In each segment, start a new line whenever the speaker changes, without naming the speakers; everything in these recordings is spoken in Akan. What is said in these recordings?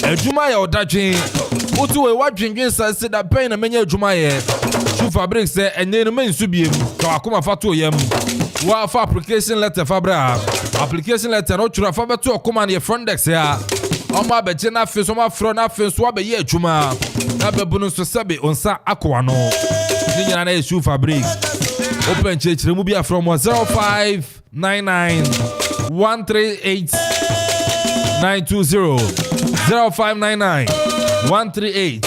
Ejuma ya odadwen. Otu we wadwendwen sase da pen na menya ejuma ye. Shoe fabric say enye no mensu biem. Ka akoma fato yam. Wa fa application letter fabra. Application letter no chura fa beto Okoman ye front desk ya. Oma beje na fe so ma fro na fe so abaye ejuma. Na bebunu so sebe onsa akwa no. Ni nyina na shoe fabric. Open church remove ya from 0599 138 920 0599 138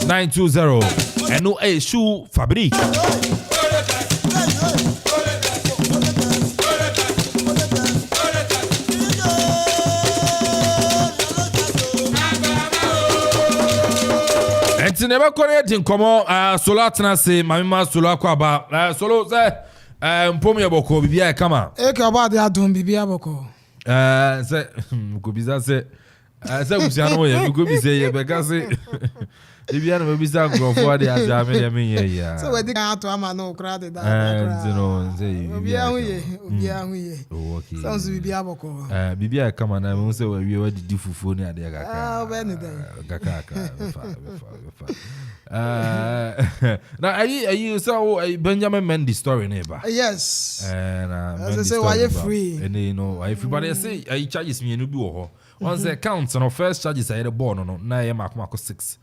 920 and no a shoe fabric. And never connecting come on solo tenase mamima solo akwaba solo say mpomi aboko bibia kama
aba de adon bibia aboko
say go biza say busia no ye go bi say ye beka say bibia no bisa go for the ajame ye me ye ya
so we dey ato ama no kra de da
you know say
bibia hu ye
okay
sounds bibia aboko
bibia kama na me say we di fufuo ni ade kaka
we ni dey
kaka now are you so Benjamin Mendy story neighbor
yes
and
as I say why you free
and you know everybody say I charges me no bi wo ho on say count no first charges I the born no na ye makoma 6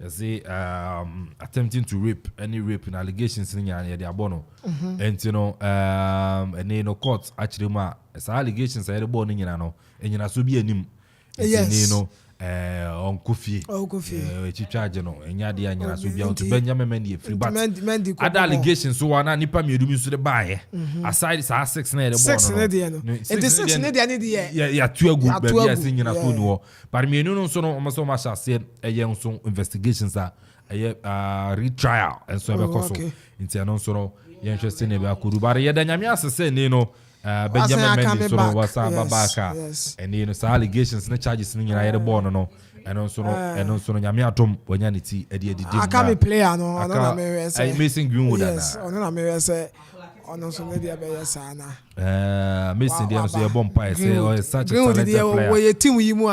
you see attempting to rape any rape in allegations in ya the abono and you know and you know court actually ma allegations I the born nyina no nyina so bi anim
yes
you know on Kofi charge no enya de anyana so bia to Benjamin Mendy free but other allegations so wana nipa miedumi so de bae aside sa 6 na de born no
and the 6 na de
ya two good be ya sin nyina so no but mienu no so no so ma sha say eye so investigations are retrial and so be koso inti no so no ye interest ne be akuru but ye da nyame asese ne no Benjamin Mendy so was babaka and you know sa allegations na charges ni nyina yere born no and also no nyame atom wonya ne ti edi
aka me player no na me say
I missing Greenwood na
yes na me say ono so ne dia be yesa na
missing dia so ye bomb pie say such a talented player
we team yi mu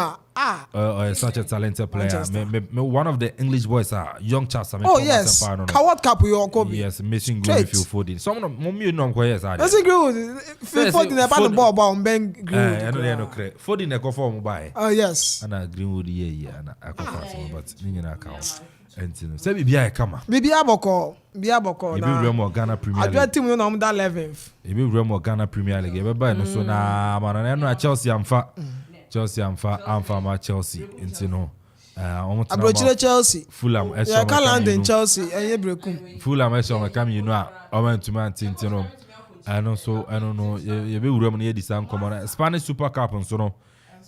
such a talented player me one of the English boys are young Charles
oh yes World Cup you Kobe
yes missing Greenwood Foden some no mommy no ko yes are
missing Greenwood Foden about the ball on Ben Greenwood
no credit Foden e go form buy
oh yes
ana Greenwood ye ana akofat but ni nyina account entino say bibia e kama
bibia boko
na ebi remo Ghana Premier League
adwa team no that 11th
ebi remo Ghana Premier League e be no so na mana no Chelsea amfa ma Chelsea intino
abrochire Chelsea
Fulham
ya calendar in Chelsea enye brekum
Fulham e come you know omentuma intino I don't know ye be wuram na ye disan komo Spanish Super Cup nso no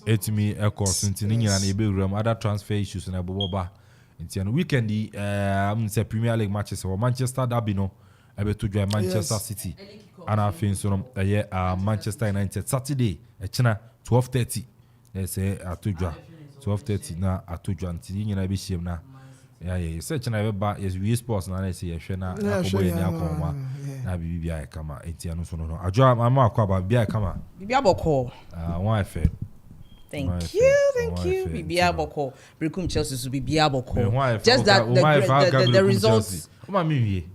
etimi e course intino nyina na ye be wuram other transfer issues na boboba intino weekend say Premier League matches or Manchester derby no e be to join Manchester City and I think so Manchester United Saturday e china 12:30 say atujwa 12:30 na atujwa ntini nyina be hiem na ya say china be ba yes we sports na say ye hwe na akobo ye ni akoma na bibia kama enti anu so no adwa ama akwaba bibia kama
bibia boko
one fe
Thank you. Bibia boko. Brekum Chelsea so bibia boko. Just that the results.
Oma mi wie.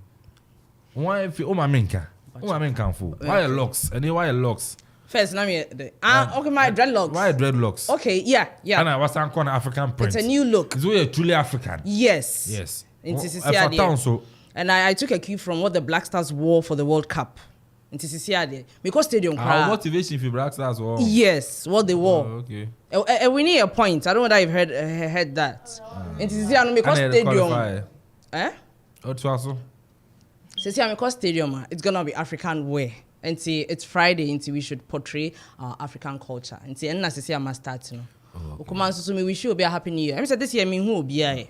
One fe oma menka. Oma menka fo. Why locks? And why locks?
First, now me okay, my dreadlocks.
Why dreadlocks?
Okay, yeah.
And I was on African print.
It's a new look.
It's really truly African.
Yes. And I took a cue from what the Black Stars wore for the World Cup. In TCC, because stadium.
Motivation for Black Stars wore.
Yes, what they wore.
Okay.
We need a point. I don't know whether you've heard that. In TCC, because stadium.
What's also?
Because stadium, it's gonna be African wear. And see, it's Friday, and we should portray our African culture. And see, and I must start, you know. Okoman, so we wish you a happy new year. I said this year, who will be yeah.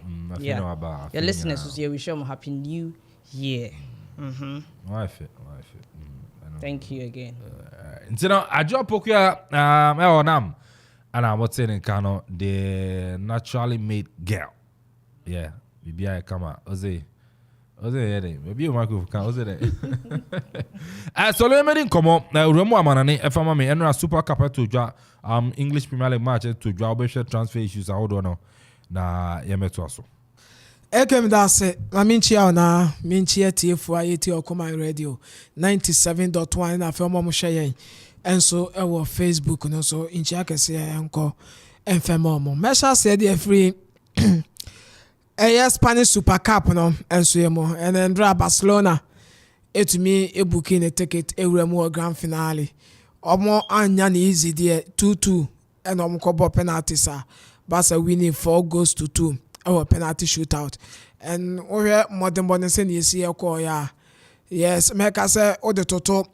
Your listeners will say, we wish you a happy new year. Thank you again.
You know, I drop Pokia, and I'm saying, Kano, the naturally made girl. Yeah, BBI come out. Was it? Maybe you Marco can was it? So let me come up. Remo Amanane, FMA, and a super capper to draw English Premier League match to draw transfer issues. I don't know. Na yemeto also.
Ekem da se maminchia na minchia TF ayeti Okoman radio 97.1 na fe mo hye enso e wo Facebook no so inchia kese enko enfemo mo mesha se dey free Spanish Super Cup no enso yemo and then Barcelona etumi ebuki ticket ewremu grand finale omo anya na easy there 2-2 and omko penalties Barca winning 4-2 our penalty shootout and we modern bonus in see ya yes make us say all the total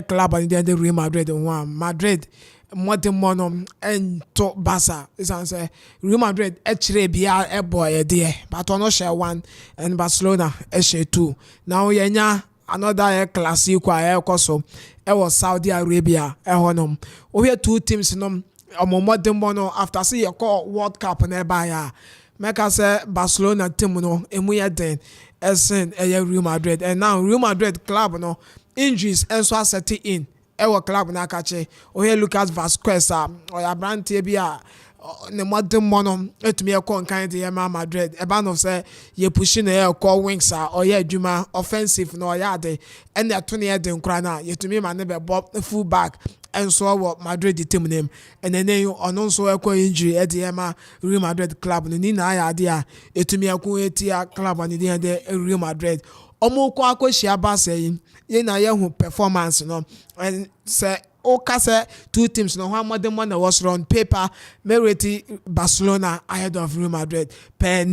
club and the Real Madrid one Madrid modern monum and to Barca is answer Real Madrid actually be a boy there but on share one and Barcelona share two now yenya another classic so it was Saudi Arabia honum we two teams no modern mono after see your call World Cup nearby make us say Barcelona team no emu den esen Real Madrid and now Real Madrid club no injuries and so set in our club na kache o here Lucas Vazquez or ya brantie bia ne modern mono etumi ekọ nkan de Real Madrid eba no say ye pushing na call wings or ye adwuma offensive no ya de and ya to ne de nkra na yetumi ma ne be full back and so what Madrid team name and then you on so injury at the Real Madrid club ni na ya dia etumi akun etia club and the Real Madrid omo ko akohia Barca yin ye na ye hu performance no and say o say two teams no how modern one was on paper merit Barcelona ahead of Real Madrid per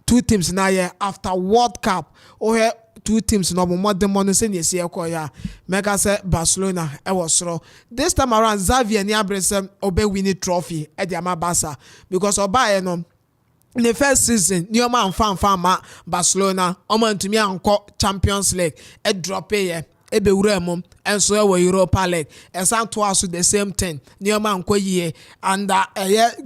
two teams na here after World Cup o here two teams no more than money say you see ya make us say Barcelona e was so this time around Xavi and Abresem obe winning trophy e the Barca because oba no in the first season new man fan ma Barcelona omo ntumi anko Champions League e drop ebe uremo and so we Europa League and to us the same thing new man ko ye and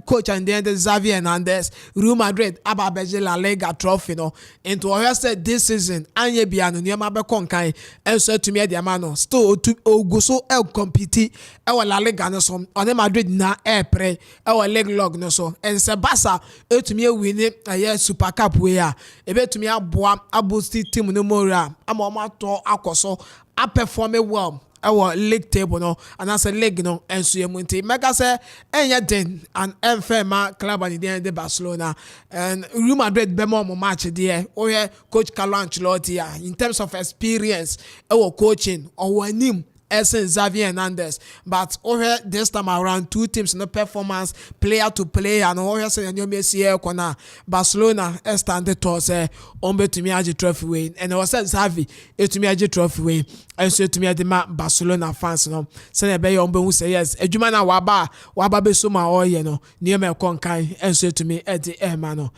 coach and then the Xavi Hernandez Real Madrid ababeje La Liga trophy no into we said this season anye bia no new man be konkan and so to me the man no still to go so compete e La Liga no so on Madrid na pre e leg log no so and se Barca to me win Super Cup we ebe to me aboa abosti team no more ama to akoso I perform well our league table no and as a league no and so yemunti make us say enya den and enfema club and the Barcelona and Real Madrid be more match there o here coach Carlo Ancelotti in terms of experience our coaching or nim Xavi Hernandez but over this time around two teams no performance player to player and over say you Messi kona Barcelona stand to say ombe to me age trophy win and was Xavi to me age trophy win and so to me the Barcelona fans no say be ombe who say yes adwuma na waba be so ma oye no niam e konkan and so to me e the man no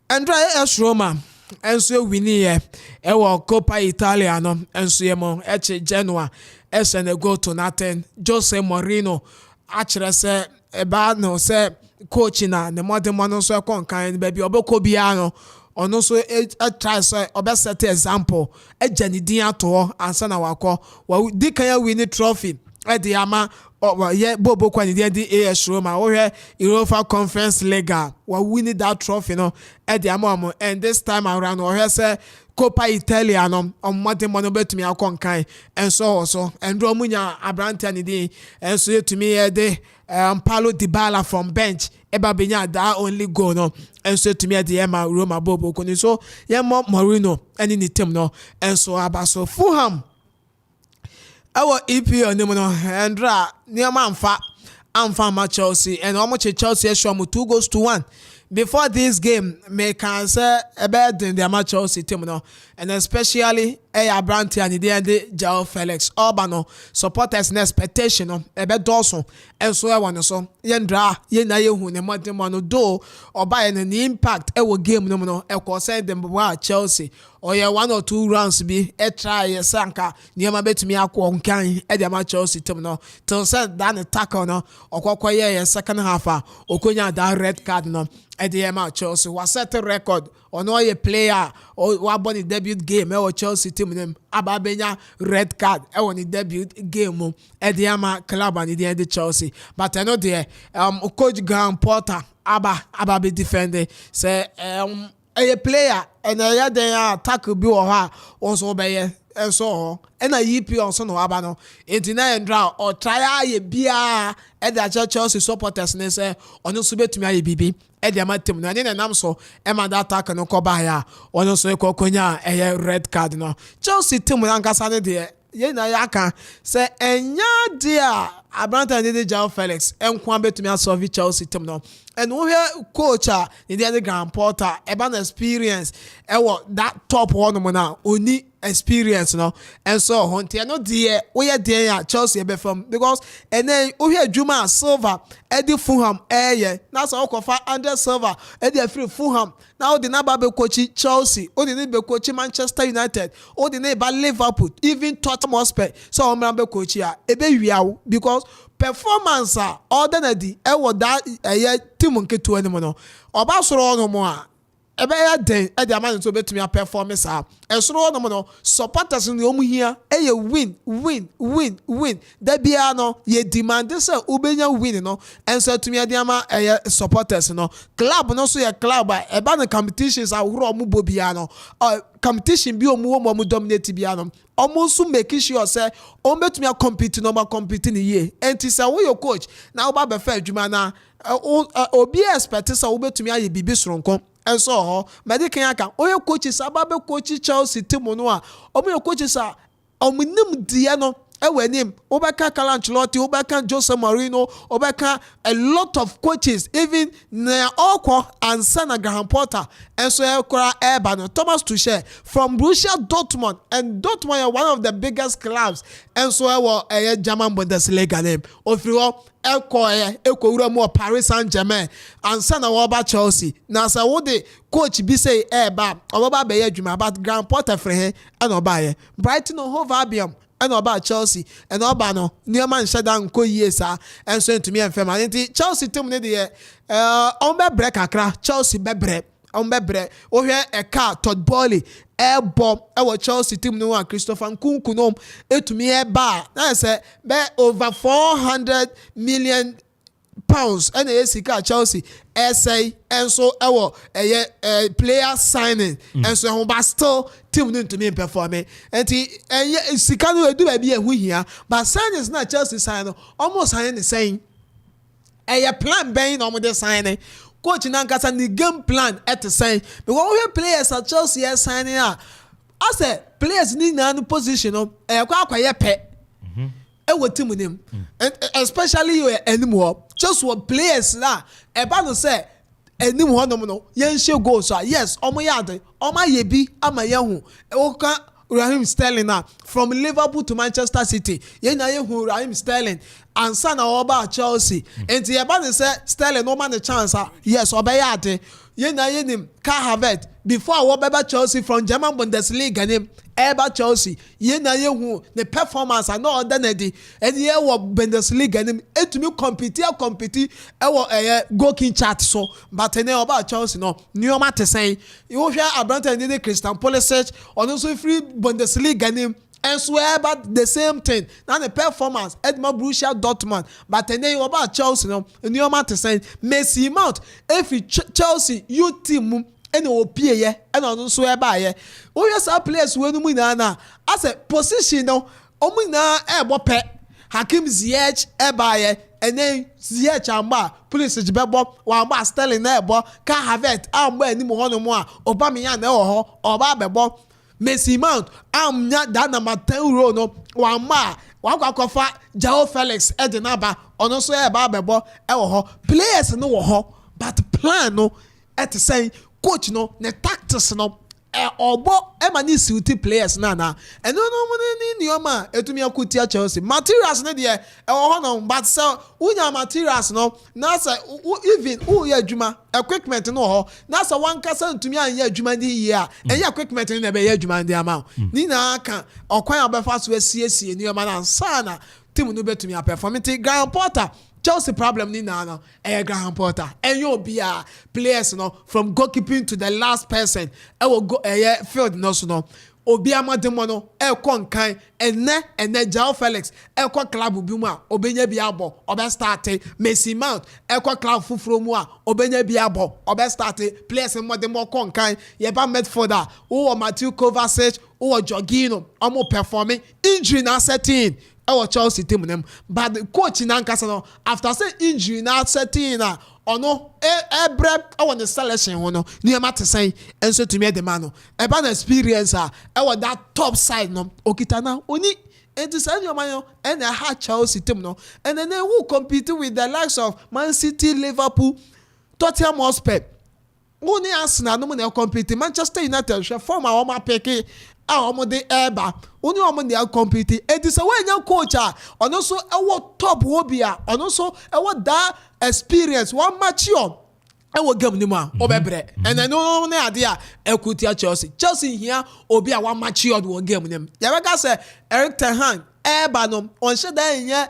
Andrea S Roma and so we need Coppa Italia no and so yemo Genoa and go to nothing Jose Mourinho actually say about no say coaching na the modern man so konkan baby oboko bia no ono so try say obe set example jani din ato ansa na wakọ wa di kan ya win trophy e di ama yeah bobo kwani the AS Roma we Europa Conference League wa win that trophy no e di ama and this time around we say Coppa Italia no omode mo no betumi akonkan and so also and do munya abrante ani din and so yetumi de Paulo Dybala from bench eba benya that only goal no and so to me the Emma Roma bobo koni so yemo Mourinho any ni team no and so abaso Fulham our EPL no no Andra near amfa ma Chelsea and how much Chelsea show 2-1 before this game me can say about the match Chelsea team no and especially Abrante and the Joao Felix Urbano supporters and expectation no ebe Dawson and so one so yendra ye na ye hu ne modern man do oba ye ne impact e wo game no no e ko say them wa Chelsea or ye 1 or 2 rounds be e try ye sanka niema betumi akọ nkan e de ma Chelsea team no till say that tackle no okokọ ye second half okonya that red card no ɛde Chelsea was set a record on all a player or wabɔ ne debut game ɛwɔ Chelsea team nim aba benya red card ɛwɔ ne debut game mu ɛde club and the Chelsea but I know there coach Graham Potter aba be defending say a player and a day tackle bi wɔ hɔ a also bɛyɛ ɛnso ɛna yipi ɔnso no aba no enti na ndra or try aye bia ɛde Chelsea supporters ne say ɔno so betumi aye bibi ɛde ama team no ɛne nam so ɛma that attack no kɔ ba ya ɔno so ekokonya ɛyɛ red card no Chelsea team na nkasa ne de ye na ya kan say enya dia Abranta de João Felix enkwa betumi asolve Chelsea team no and we hear coach the Graham Potter an experience that top one now only experience no and so hunting no dear we are there Chelsea be from because and then we hear Juma Silva Eddie Fulham that's all cover under Silva Eddie free Fulham now the number be coach Chelsea or the neighbor coach Manchester United or the neighbor Liverpool even Tottenham Hotspur so I'm remember coach here because performance ordinary that team nketu animo no oba soro no mo a ebe ya den e de amane to betumi performance esoro no mo no supporters no omu hia win da bia no ye demand say ubenya win no enso tumi de ama supporters no club no so ye club eba no competitions ahoro omu bo bia no competition bi omu dominate bia no almost make sure say o betumi compete no ma compete ni ye enti say wo your coach na oba be fa adwuma na obi expect say wo betumi aye bibi soronko enso medical aka oye coach say aba coach Chelsea team no a omo coach say omunim die no ewenim obeka Carlo Ancelotti obeka Jose Mourinho obeka a lot of coaches even na okwo and Sana Graham Potter and so ekora Ebano Thomas Tuchel from Borussia Dortmund and Dortmund are one of the biggest clubs and so a German Bundesliga name ofiro ekowura mo Paris Saint-Germain and Sana oba Chelsea na say wo de coach bi say eba oba be adwuma but Graham Potter free he and oba Brighton and Hove Albion and about Chelsea and Obano near man shadan ko yesa and so to me and family Chelsea team ne de on be break akra Chelsea be break on be break o here a car Todd Bowley air bomb our Chelsea team no one Christopher Nkunku etumi e ba na say be over 400 million pounds and a Chelsea essay and so our player signing and so but still team need to me performing and Sikano do be a here but sign is not Chelsea sign almost signing the same a plan being on the signing coach Nankasa the game plan at the same because we players at Chelsea are signing I said players need no position kwa pet what team with him and especially you anymore just what players la eba no say anymore no yen she goals yes omo yade omo yebi ama yehu oka Raheem Sterling now from Liverpool to Manchester City yen na yehu Raheem Sterling and sana oba Chelsea and the eba no say Sterling no man a chance yes oba yade yen na yenim Kai Havertz before I walk Chelsea from German Bundesliga name Eba Chelsea ye na ye hu the performance and no ordinary and ye wo Bundesliga name etumi compete e wo goalkeeping chart so but ne oba Chelsea no nioma te say you hwe Abranta ne Christian Pulisic on so free Bundesliga name and swear about the same thing now the performance Edmund Borussia Dortmund but ne oba Chelsea no nioma te say Messi Mount if Chelsea you team and opie ye and on so eba ye o yes players we no mu na as a position no omu na ebo pe Hakim Ziyech eba ye and then Ziyech amba police bebo wa amba Sterling na ebo Kai Havertz amba ani mo hono mo a Aubameyang na ho oba bebo Messi Mount nya that number 10 row no wa amba wa kwakofa João Felix Edinaba ono so eba bebo e wo ho players no wo ho but plan no at the same coach no ne tactics no obo emani suit players na and no ni nioma etumi akutia Chelsea materials ne de ho no but so unya materials no na say even who ya adwuma equipment no ho na say wan kasa ntumi anya adwuma di yi a enya equipment ne be ya adwuma di ama ni na aka okwan obefa so asiesie nioma na sana team no betumi perform it Graham Potter Chelsea problem ni na no Graham Potter and you be players no from goalkeeping to the last person will go field no so no obi amademo no konkan ene Joao Felix club bi mu a obenya bi abo obe start Messi Mount club fufuro mu a obenya bi abo obe start players modemo konkan ye ba midfielder who Matthew Kovacic who Jorginho omo performing injury na setting our Chelsea team them, but the coach in Ankasa after say injury now setting no I want the selection no near matter say and so to me the man about experience that top side no okitana oni and to send your man and a hard Chelsea team no and then they will compete with the likes of Man City, Liverpool, Tottenham Hotspur. Only Arsenal no money compete Manchester United former Oma Peke omo de eba oni omo de compete it is when your coach on also top hobia on also that experience one mature game ni ma obebre and I know na ade equity Chelsea here obi a one matured one game nem ya beka say Eric Ten Hag eba no on she dan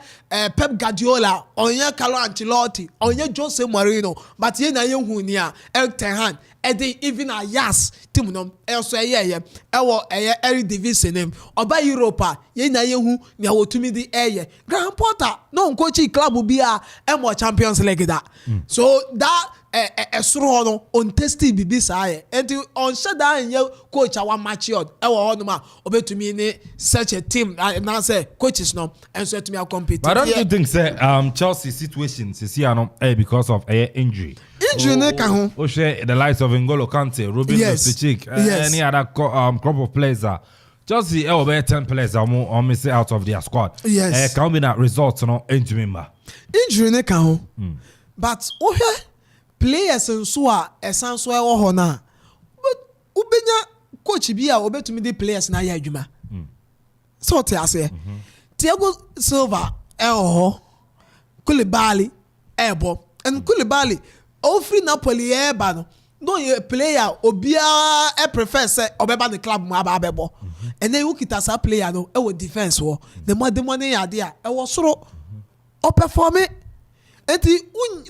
Pep Guardiola on Carlo Ancelotti on Jose Mourinho but ye na ye hu ni Eric Ten Hag even a yes team no also every division name oba Europa ye na ye hu ni awotumi di Graham Potter no coach club bi a Champions League that so that esro no on testy bibi say and on shada and coach our matured no ma obetumi ni such a team na say coaches no and so to me compete.
But don't you think say Chelsea situation because of injury
ne ka ho
share the likes of N'Golo Kante, Ruben Loftus-Cheek, any other crop of players Chelsea over 10 players are missing out of their squad.
Yes.
Can be that results no injury
ne ka ho but players nso a esan so ewo ho na ubenya coach bi a obetumi de players na ya adwuma so te ase Thiago Silva ho Koulibaly ebo and Koulibaly ofri Napoli eba no ye player obia prefer say obeba the club mu aba bebo and then ukita sa player no e wo defense wo the money ya de a e wo soro o perform enti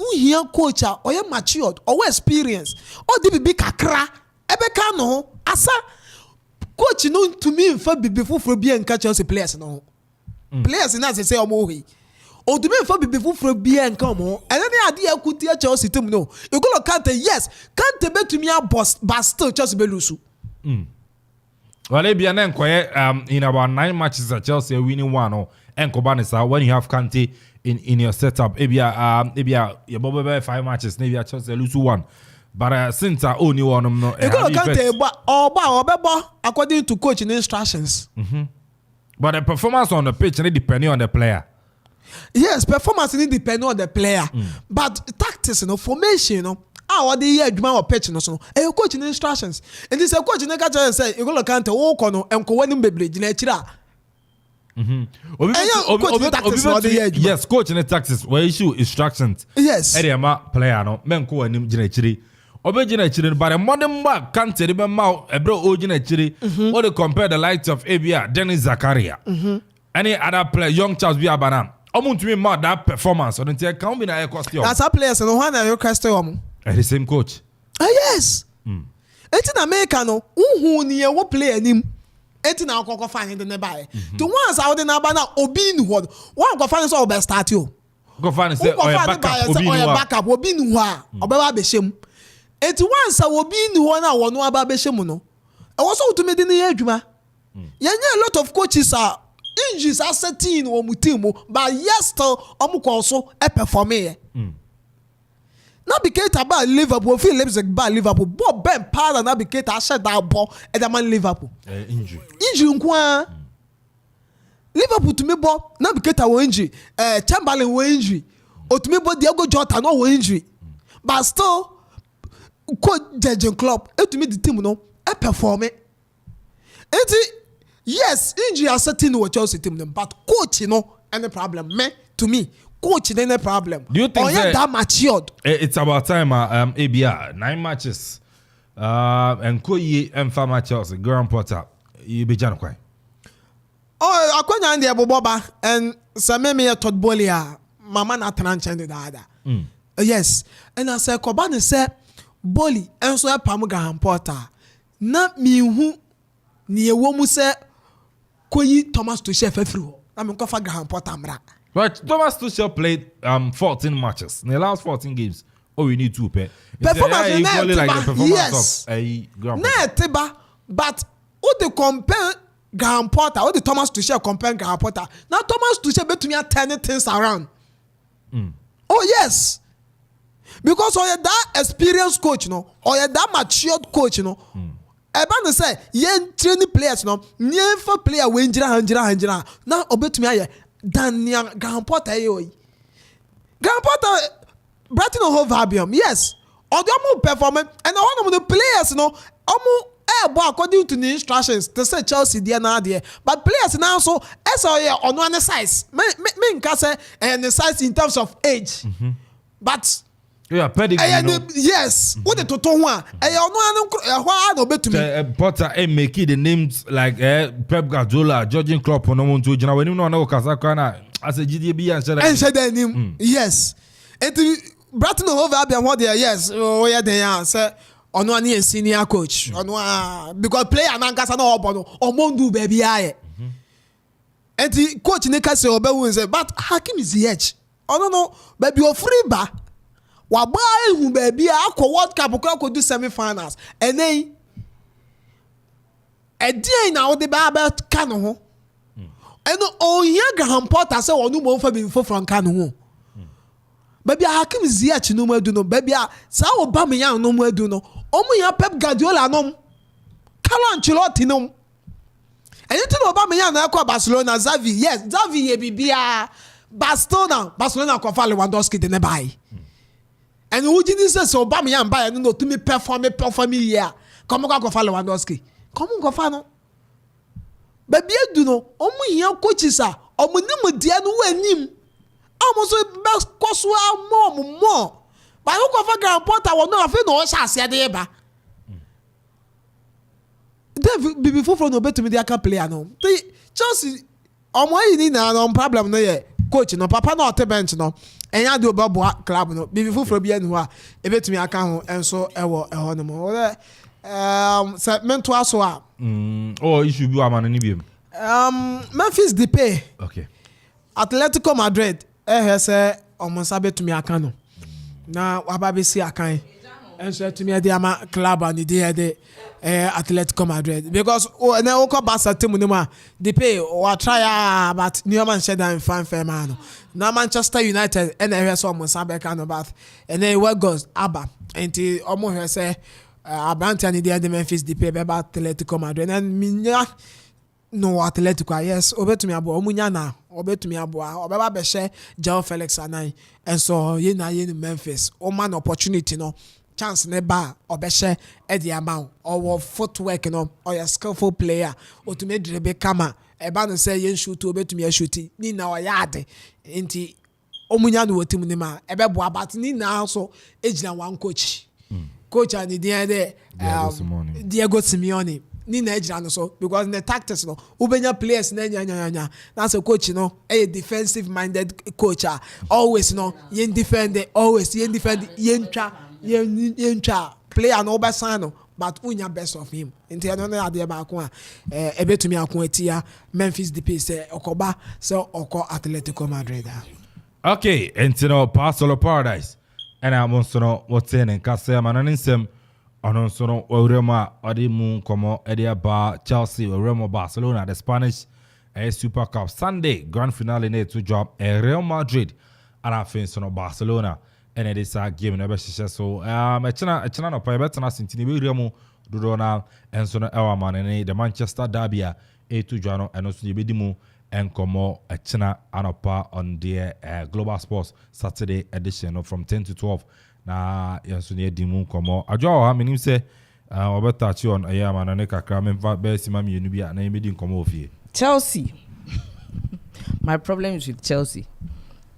unhia coach a oye matured or experience or the bibi kakra ebeka no asa coach no to me fa bibi foforo bi enka Chelsea players no players na say omo hi o to me fa bibi foforo bi enka omo ene ne ade akuti Chelsea team no N'Golo Kante yes Kante betumi a boss but still Chelsea be lose
well e bia na enkoye in about 9 matches at Chelsea winning one enkoba ne sa when you have Kante in your setup ebia your bobo 5 matches maybe Chelsea lose one but since only one no
N'Golo Kante obebo according to coach instructions
but the performance on the pitch depending on the player.
Yes, performance need depend on the player but tactics formation what the year adwuma or pitch no so coach instructions and this coach na ka say N'Golo Kante wo ko no enko wani bebre gina akira
yes, coach in the tactics where issue instructions.
Yes.
Eriama player no menko wanim gina chiri. Obe gina chiri but modern back Kante ribe ma ebro o gina chiri. Or they compare the likes of Abia, Dennis Zakaria. Any other player, young Charles Biabana. Omuntu me ma that performance on the can be na costume.
That's a player so no one na your costume.
The same coach.
Yes. Eti na America no unhu ni e wo player nim. Eti na akoko fan de ne bae. To once out de na ba na obi ni ho. One go fan so obe start yo.
Go fan say o
backup obi ni ho a obeba be shem. Eti once obi ni ho na wo no aba be shem no. E wo so to me de ne adwuma. Yenye a lot of coaches are injuries are setting on mu team but yes still omu ko so e perform here. Na biketa about Liverpool feel Leipzig about Liverpool but Ben Parra na biketa shed that ball e da man Liverpool injury nko Liverpool to me ball na biketa wo injury Chamberlain wo injury o to me ball Diego Jota no wo injury but still coach Jurgen Klopp e to me the team no e perform it yes injury are setting no Chelsea team but coach no any problem me to me coach then a problem.
Do you think
that matured?
It's about time ABR 9 matches and Koyi and Farmer Chelsea Graham Potter you be Jan kwai.
Oh akwanya ndi eboboba and sameme ya Todd Bolia mama na tranche de da. Yes. And I say Kobani say Boli and so pam Graham Potter. Na mi hu ni ewo mu say koyi Thomas Tuchel fefru. Na me kofa Graham Potter mra.
But Thomas Tuchel played 14 matches. In the last 14 games, all we need 2 pair.
Performance
equally like the performance
yes.
of a Graham
Potter. But who they compare Graham Potter, who the Thomas Tuchel compare Graham Potter. Now Thomas Tuchel bet me turning things around. Oh yes. Because or that experienced coach, no, or that matured coach, no. Eba say yen training players, no, yen for player wenjira. Now obet me Daniel Graham Potter yoy. Graham Potter Brighton Hove Albion, yes. Or the performance and one of the players, no, according to the instructions, they say Chelsea there now there. But players now so on one size. Me can say and the size in terms of age. But
yeah, pedigree.
Yes. What the total one? No bet to me.
Potter make it the names like Pep Guardiola, Jurgen Klopp on no to when you know Kazakana as a GDB and said
name. Yes. And Brighton Hove Albion what there, yes. Oh yeah, they are say on one senior coach. On one because player na nkasa na obono omondu baby aye. And the coach Nika say obewu say but Hakim is the edge. Oh no, baby o free ba. Wa ba hu baby akọ World Cup ko do semi-finals. And then na o de ba ka no ho. And on here Graham Potter say onu mo fa bi fo from kan ho. Baby Hakim Ziyech no mo do no baby sa Aubameyang no mo do no omu ya Pep Guardiola no Carlo Ancelotti no anything Aubameyang na akwa Barcelona Xavi yes Xavi ye bibia Barcelona ko fa Lewandowski de ne buy and who did this say Aubameyang buy no to me perform here come go fa Lewandowski come go fa no baby do no omu ya coaches a omu ni mo dia no wanim almost best cost more. But who go for Graham Potter will not have no chance here there. Then before from no bet to me they can play no. Chelsea you need no problem no ye coach no papa no te bench no. And ya do babo club no. Before from bien who e bet me aka and so e no more. Segment to aso a.
Oh, issue be am ni biem.
Memphis Depay.
Okay.
Atletico Madrid say almost to me akano na wababe si akan and so to me dey ama club and dey Atletico Madrid because na oko Barca team no ma they pay or try but New Manchester fan fair man na Manchester United and so almost abekano but and then what goes aba enti omo say Abranti and dey Memphis Depay be Atletico Madrid and minya no Atletico yes obetumi abo omunya na obetumi abo obeba be share João Felix Anan and so ye na Memphis o man opportunity no chance ne ba obehye e di amount or footwork no or a skillful player o to me dribble kama e ba no say ye shoot obetumi shoot ni na o yade nti omunya no wotim ni ma e be bo abat ni na so ejina one coach coach and the Diego Simeone ni na ejira no so because the tactics no ubenya players na nya that's a coach no a defensive minded coach always no yen defend always yen defend yen twa player no obasan no but unya best of him nti no na ade ba ko a ebetumi akon atia Memphis Depay say okoba so oko Atletico Madrid.
Okay, and no Pasolo Paradise and I'm also what's in Casa Mananisem on so Orema Odimu Como Edia Bar Chelsea Oremo Barcelona the Spanish Super Cup Sunday grand finale need to drop Real Madrid and I think so Barcelona and it is a game never so echana no pa betana sintini we Real Dodona and so our man and the Manchester Derby to join and also yebedimu and Como echana anopa on the Global Sports Saturday edition from 10 to 12 na yanso ne dimu Como ajo ha menim say obetachi on ayama na ne kakra memfa be sima mienu bia na yemedi Como ofie
Chelsea. My problem is with Chelsea.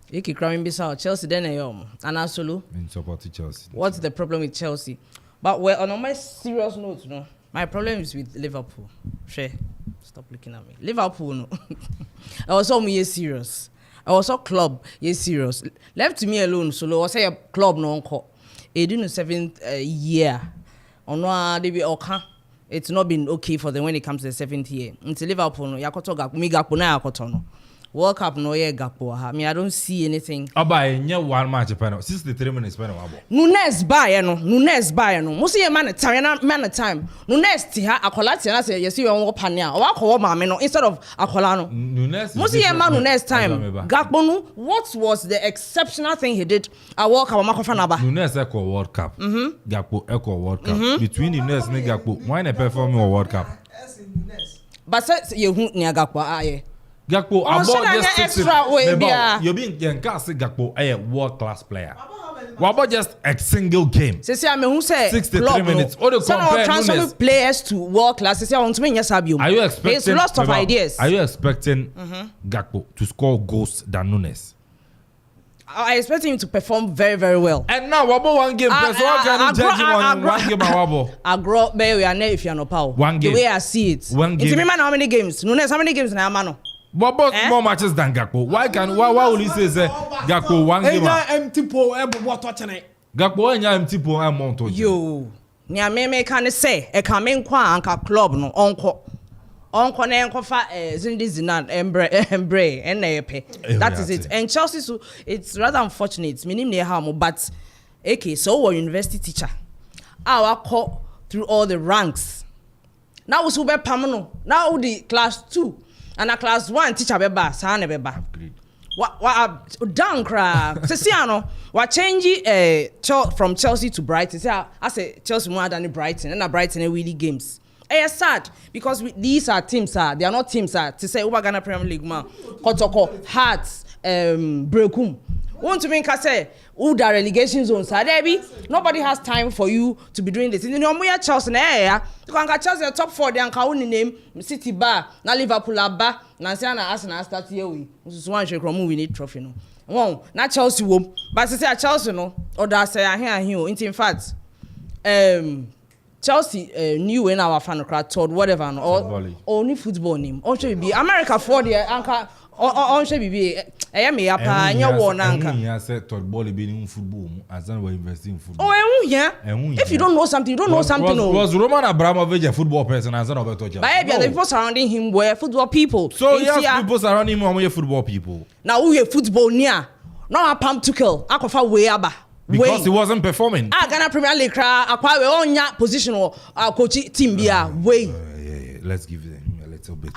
You keep crying beside Chelsea, then and also
in support to Chelsea.
What's the problem with Chelsea? But on a more serious note, no, my problem is with Liverpool. Stop looking at me. Liverpool, no. I was almost serious. I was a club, yes, serious. Left to me alone, solo. I say a club no encore. It in the 7th year. On one they be okay. It's not been okay for them when it comes to the 7th year. Until Liverpool, no, yakoto gak, mi gakpo na yakoto no. World Cup no ye gakpo ha. Me I don't see anything.
Aba nye one match penalty. 63 minutes penalty abo.
Nunes buy no. Musi ye man time. Nunes ti ha akola ti na say yesi we won pania. O akọ maame no instead of akola no.
Nunes.
Musi ye man Nunes time. Gakpo no, what was the exceptional thing he did at World Cup makofa na ba?
Nunes echo World Cup. Gakpo echo World Cup. Between Nunes and Gakpo, why na perform in World Cup?
But say you hu ni Gakpo aye.
Gakpo about just
extra way bia.
You being Yanka say Gakpo a world class player. What about just a single game?
Say I me who say
63 minutes. Or the compare
transfer players to world class. Say I want to me Sabium.
Are you expecting?
It's lots of ideas.
Are you expecting Gakpo to score goals than Nunes?
I expect him to perform very, very well.
And now, what about one game? What can you judge him on one game?
I grow up we are if you're no power.
One game.
The way I see it.
One game.
It's me man how many games? Nunes, how many games na mano?
What about more matches than Gakpo? Why will he say Gakpo one game?
Empty po what watching it.
Gakpo enya empty po and monto.
Yo. Nya me can say e ka me nkwa anka club no onko na enkofa Zindi Zinan embre na yepe. That is it. And Chelsea so it's rather unfortunate. Minim ne ha mo but okay so we university teacher. Our call through all the ranks. Now we super pamano. Now the class 2 and a class 1 teacher beba sa na beba. What down cry. Say ano what change from Chelsea to Brighton. Say I say Chelsea more than Brighton and Brighton really games. It's sad because these are teams they are not teams to say over Ghana Premier League man Kotoko Hearts Brekum want to make us say who the relegation zones are there be nobody has time for you to be doing this in the Chelsea you can get Chelsea top 4 they can name City bar na Liverpool bar na say na Arsenal start here we so one shake from we need trophy no one na Chelsea wom but say Chelsea no or that say here in fact Chelsea new in our fan crowd told whatever no or only football name on should be America for the anchor on should be me apa anya won anchor
ya said told ball be in football as we investing in football
if you don't know something you don't know something
was Roman Abramovich a football person as an over touch
but the people surrounding him were football people
so yes people surrounding him are football people
now we a football near now a pump to kill akofa way aba
because he wasn't performing.
Ghana Premier League acquire we own position or coach team bia way.
Let's give them a little bit.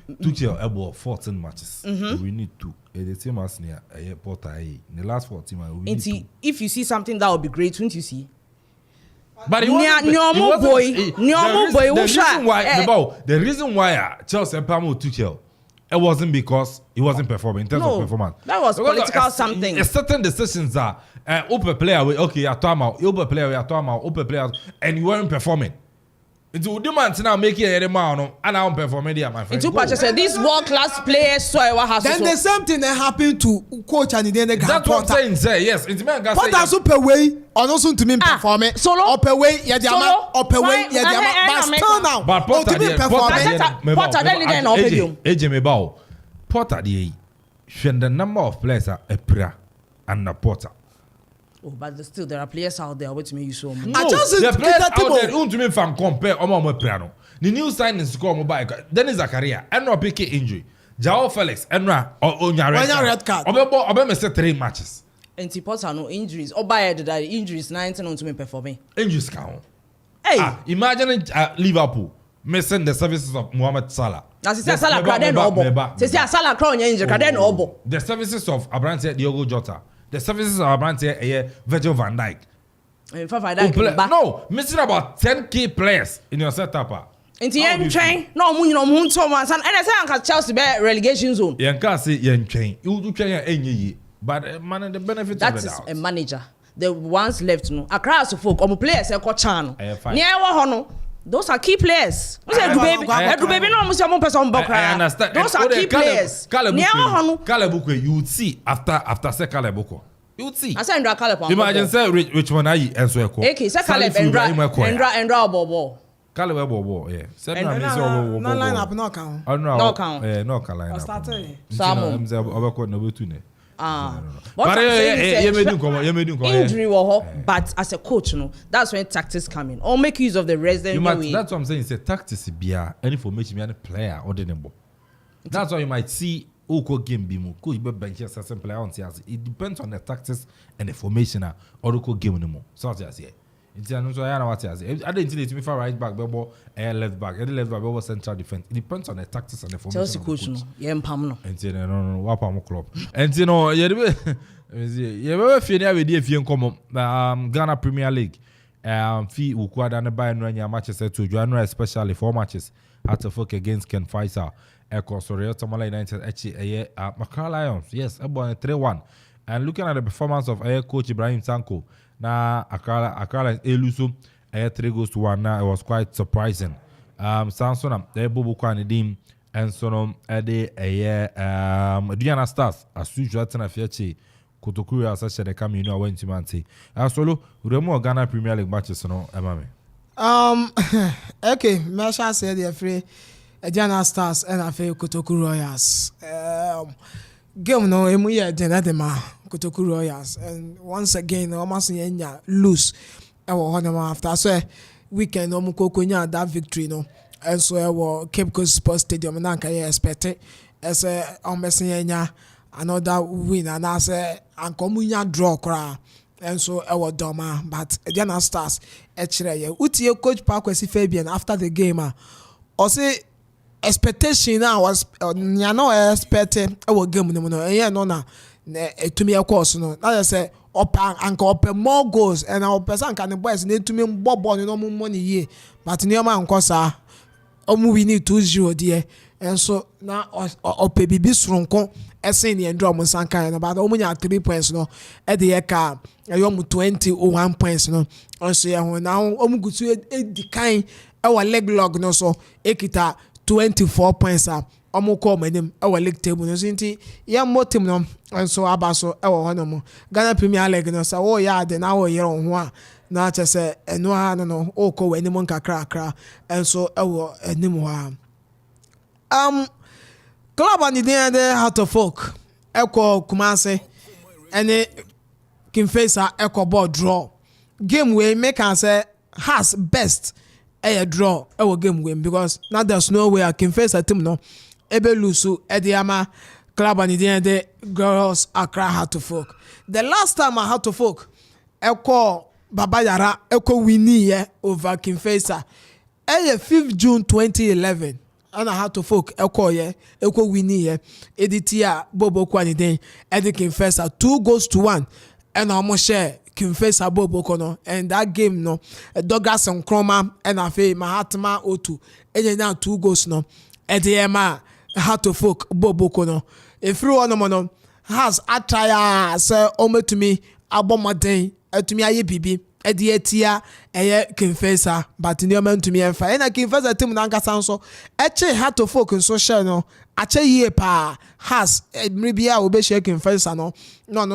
Tuchel about 14 matches. We need to. The same as near Porter. In the last 14 we need to.
If you see something that would be great, won't you see?
But the reason why Chelsea promoted Tuchel. It wasn't because he wasn't performing in terms of performance.
That was political something.
Certain decisions are open player okay, open player and you weren't performing. It's the man now making a man and I'm performing there, my friend.
These world class players so what has
then the same thing that happened to coach and then
that's what I'm saying, say yes. It's man can say
super way or no soon to me performing
solo
up away but still now
but Potter the the number of players are a prayer and a Potter.
Oh, but still there are players out there waiting me you so much.
No, the players out there won't me from compare Omo Piano. The new signings score mobile. Then is Zakaria and no pick injury. João Felix and Onya red card. Obama said 3 matches.
And Potter no injuries. By the injuries 19 on to me performing.
Injuries count.
Hey,
imagine Liverpool missing the services of Mohamed Salah.
That's Salah crowd no obo. Say Salah crowd injury crowd no obo.
The services of Abrante Diogo Jota. The services of Abrante Virgil van Dijk. No, missing about 10 key players in your setup.
Into yen train, no moon, no moon, so much, and I say Uncle Chelsea bear relegation zone.
Yanka say yen train. You do train any, but man, the benefit
that is a manager. The ones left no. A crowd of folk, players a channel. Near Wahono. Those are key players. I
understand.
Those are key players.
Kalebuku, you would see after say Kalebuku. You would see. Imagine say Richmond Ayi and so
okay, say Caleb Endra Bobo.
Caliber ball, yeah. Seven
And-
and
no line up no count.
No count.
No line up.
Started.
Salmon.
I'm saying over number 2 ne.
What
But
I'm saying is,
you made him
injury but as a coach, that's when tactics come in. Or make use of the resident.
That's what I'm saying. It's a tactics be any information be any player or the number. That's why you might see game be more coach be bench certain player on it depends on the tactics and the formation or the game anymore. So as here. It's an so I know what it is. I didn't need to be far right back, bebo, left back, any left back, bebo central defense. It depends on the tactics and the formation.
Chelsea coach no, yeah, mpam no.
And no, what am club. And you feel with if you come Ghana Premier League. Fee ukwada ne buy no matches to January especially 4 matches had to fuck against Ken Faisal. Sorry, Tamale United actually Macau Lions. Yes, about 3-1. And looking at the performance of coach Ibrahim Sanko. Na Akala Eluso 3-1 now, it was quite surprising. Samson Bobo Kwanidim and Sonom Ede Diana Stars as usual Tana Fiachi Kotokuri as such a come went to Manti. Solo Remo Ghana Premier League matches no Emame.
Okay, Mesha said they're free Diana Stars and I feel Kotokuri Royals. Game no emu ye denadema Kotoku Royals, and once again almost yenya lose after so weekend kokonya that victory no, and so Cape Coast Sports Stadium na nka expect as yenya another win and as ankomunya draw kra, and so doma but Diana Stars echire utie coach Parkwesi Fabian after the game or say expectation now was no expected our game no na to me of course no I say up more goals and our person can the boys need to me bob on no money ye but near man kosa we need 2-0 there and so now up bibi sronko esen the draw monsanka but omunya 3 points no e the eka ayom 21 points no and so now omugutu e kind our leg log no so ekita 24 points call my name our league table no sinti ya motim no so abaso hono Ghana Premier League no so ya de na year on ho na che se eno ha no ko wani mon kakra and so enim ho club and the Heart of Folk Kumase and Kimfesa board draw game we make and say has best a draw our game win because now there's no way I can face a team no ebe lusu ediama club and the girls Accra Heart of Folk. The last time I had to folk Baba Yara winnie over Kimfesa 5th June 2011 and I had to folk winnie editia Bobo Kwaniden Eddie Kimfesa 2-1 and almost share Kimfesa Bobo Kono and that game no Douglas and Chroma and Afe Mahatma O2 and now 2 goals no Ediema Heart of Folk Bobo Kono if you want has ataya say ome to me abomoden to me aye bibi edietia Kimfesa but no man to me enfa and Kimfesa team na nkasa so eche Heart of Folk so share no ache yie pa has maybe I will be shaking face no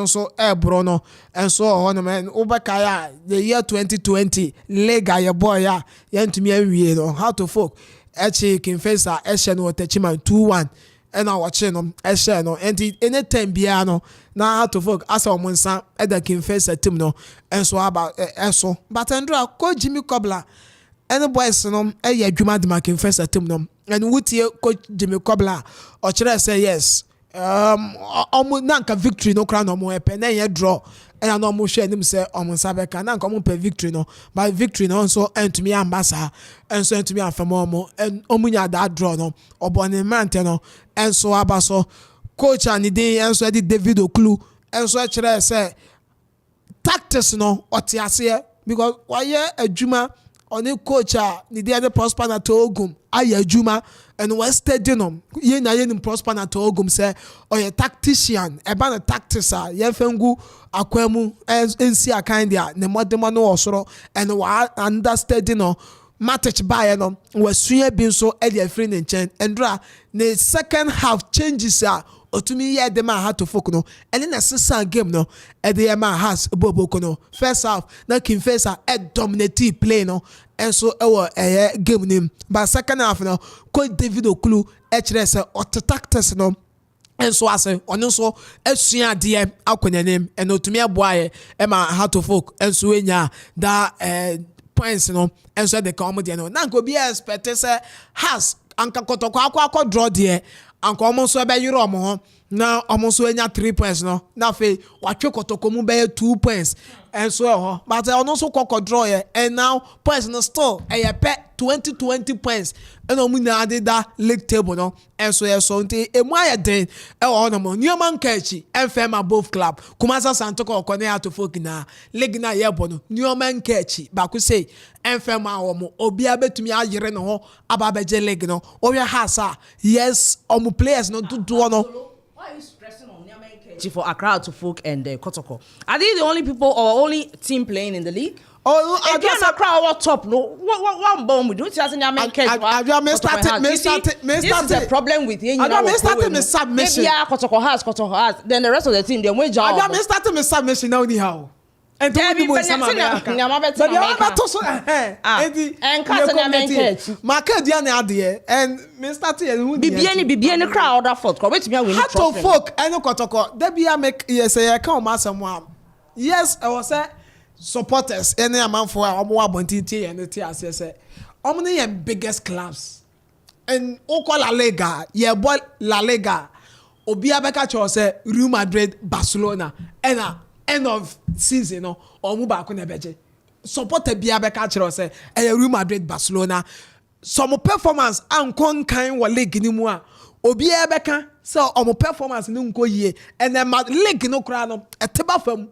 so bro no and so on man obakaya the year 2020 lega your boy ya to me awie no Heart of Folk Kimfesa no techima 2-1 and I watch no no and any time bia no na Heart of Folk asa omonsa eda Kimfesa team no and so about so but Andrew coach Jimmy Kobler and boys no adwuma de Kimfesa team no and wutie coach Jimmy Kobler or chere say yes nanka victory no crown no more pen na draw and no more share him say sabeka nanka mo per victory no but victory no so and to me ambassa and so to me afamo and omunya that draw no obone mante no and so abaso coach and dey and so David Oklu and so chere say tactics no otiase because why adwuma on coach ni dey prosper na Togum aye adwuma and West Stadium ye na ye prosper na Togum say oye tactician e ba na tactics ye fengu akwemu ensi akan dia ne modema no osoro and wa understanding no match by no we suye bin so e dey free nchen and dra the second half changes otumi ye de ma Heart of Folk no ene na sesa game no e de ma has boboko no first half na King Faisal dominate play no enso e game nim but second half no Coach David Okulu e kire se tactics no enso ase ono so asua de akonyanem ene otumi aboaye e ma Heart of Folk enso enya da points no enso de come de no na ko bi expect say has anka kotoko akwa draw de anka omo so be yiro omo ho na omo so enya 3 points no na fe watwe kotoko mu be 2 points enso ho but ono so kokko draw ye and now points no still e pe 20 points and omu na ade da league table no enso nti emu aye den e ho no mo Nneoma Nkachi enfem above club Kumasa Santoko okone Heart of Folk na league na ye bo no Nneoma Nkachi ba ku say enfem a wo obi abetumi ayere no ho ababeje league no owe hasa yes omu players no do no.
Why are you stressing on Nneoma Nkachi for Accra Heart of Folk and Kotoko? Are they the only people or only team playing in the league?
Oh,
I guess Accra what top no one bomb we do just Nneoma Nkachi. This is a problem with you.
I started my submission.
Yeah, Kotoko has. Then the rest of the team they wage job.
I started my submission now anyhow. And to be more some and me started who
Bibiani crowd that fought. Wait me win.
Heart of Folk and Kotoko. There be make yes I come as someone. Yes, I was say supporters any amount for omo abontinti and the say omni and biggest clubs and oko La Liga ye boy La Liga obi abeka cho say Real Madrid Barcelona and end of season no omu ba ko na beje supporter bia beka cho say Real Madrid Barcelona some performance ankon kan wo league ni mu a obi abeka say omu performance ni nko yie and league no kra no eteba fam.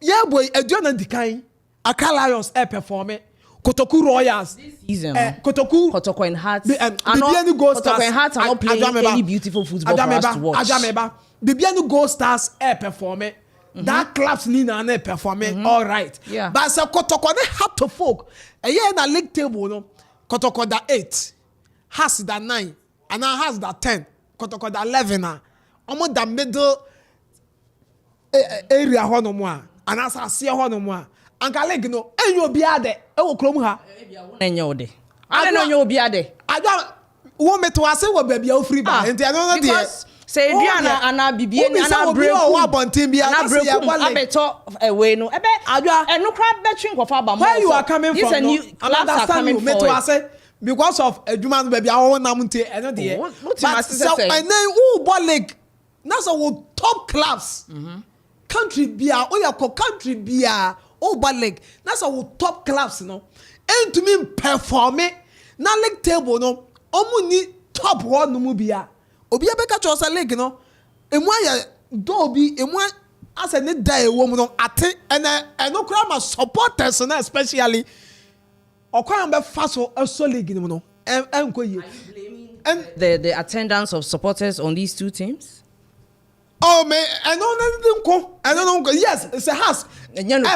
Yeah, boy, a John Dikai, Accra Lions performing. Kotoku Royals
this season.
Kotoko
and Hearts.
Bibiani Gold Stars.
Kotoko and Hearts are not playing any beautiful football for us to watch.
Ajameba. Bibiani Gold Stars performing. That clubs Nina performing. All right.
Yeah.
But so Kotoko ne Heart of Folk. A year in the league table, no. Kotoko da 8, has da 9, and now has da 10. Kotoko da 11. Almost the middle area hono mo. And as I see ho no mo a anka leg no enyo obi ade e wo krom ha
enyo ode I don't know obi ade
aja wo meto ase wo ba bia ofri ba enti I don't know
because say Adriana ana bibie ni ana break
wo abontin bia na se ya kwa leg
abeto away no ebe aja eno kra betwe nkofa ba mo
where you are coming from
no
understand you meto ase because of adwuma no ba bia wo nam nte eno de but so and then who ball leg na so wo top clubs country bia country bia over leg that's our top clubs no and to me perform na league table no omu ni top one no mu bia obi abeka cho sa leg no emu aya do bi emu asa ne die wo mu no ate and no kra ma supporters na especially okwan be faso so league no no enko ye
and the attendance of supporters on these two teams.
Oh man, I don't know. Yes, it's a house. I don't know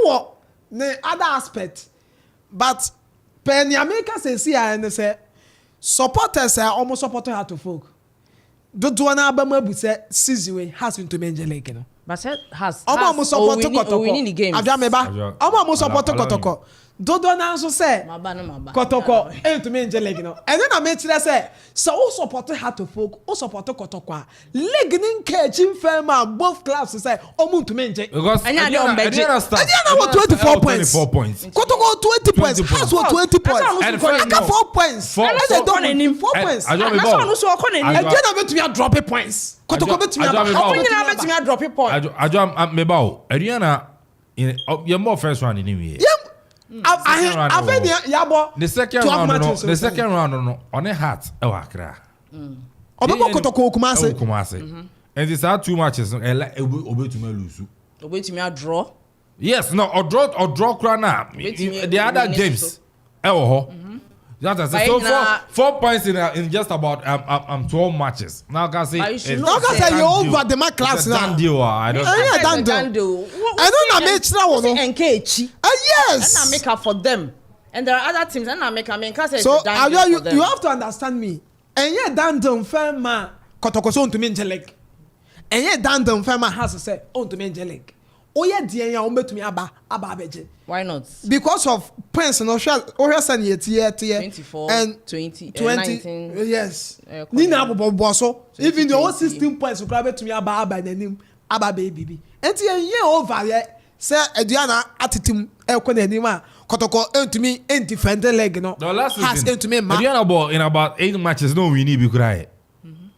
what the other aspect, but Penny America says here and say supporters are almost supporting Heart of Folk. Don't do an album with say Sizwe has into major league, you know.
But said has
almost support
Kotoko. We need the game.
Almost support Kotoko. Dodo na so say Kotoko into major league, you know. And then I made say so who support Heart of Folk, who support Kotoko. League in Kechin Firma both clubs say omu to major.
Because
Adriana 24 points. Kotoko 20 points. Has what 20 points. And 4 points. 4 points. Adriana bet me drop points. Kotoko bet me drop points.
Adriana in your more first round anyway. The second round on a hat Accra.
Kotoko Kumase.
And these are 2 matches and like obey to me lose.
Obey to me a draw.
Yes, no, or draw crana. The other games. So 4 points in just about 12 matches. Now can say
you over the match class now.
I don't
know. I don't know.
Yes.
And I
make up for them. And there are other teams, and I mean, cause
so
you
have to understand me. And yeah, Dandon Fema Kotokoso to Minjelek. And yeah, Dandon Fema has to say on to Minjelek. Oh yeah, dear, you to me Ababeje.
Why not?
Because of points and Ocean year
24
and
20 19.
Yes. Nina Bosso. Even the whole 16 points will grab to me by the name Abba baby. And yeah, over there. Say Ediana attitude Elkonema Kotoko to me ain't defend the leg no.
The last season
to me
Ediana ball in about 8 matches no we need be cry.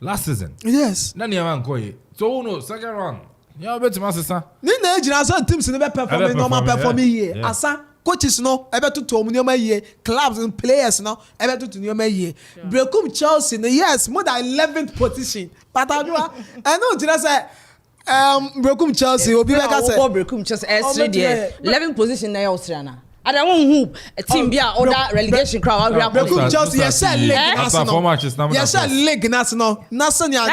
Last season.
Yes.
Nani man koye. So no second round. Yeah, bet my sister.
Nina Ejina teams never performing normal performing here. Asa coaches no ebe to Munoma year, clubs and players no ebe to Munoma year. Brekum Chelsea yes, more than 11th position. But I know Jina say Brekum Chelsea obi make say
Brekum Chelsea S3 11th position na Australia. And I won't hoop a team be other relegation crowd.
Brekum Chelsea yes league
national.
Yes league national. National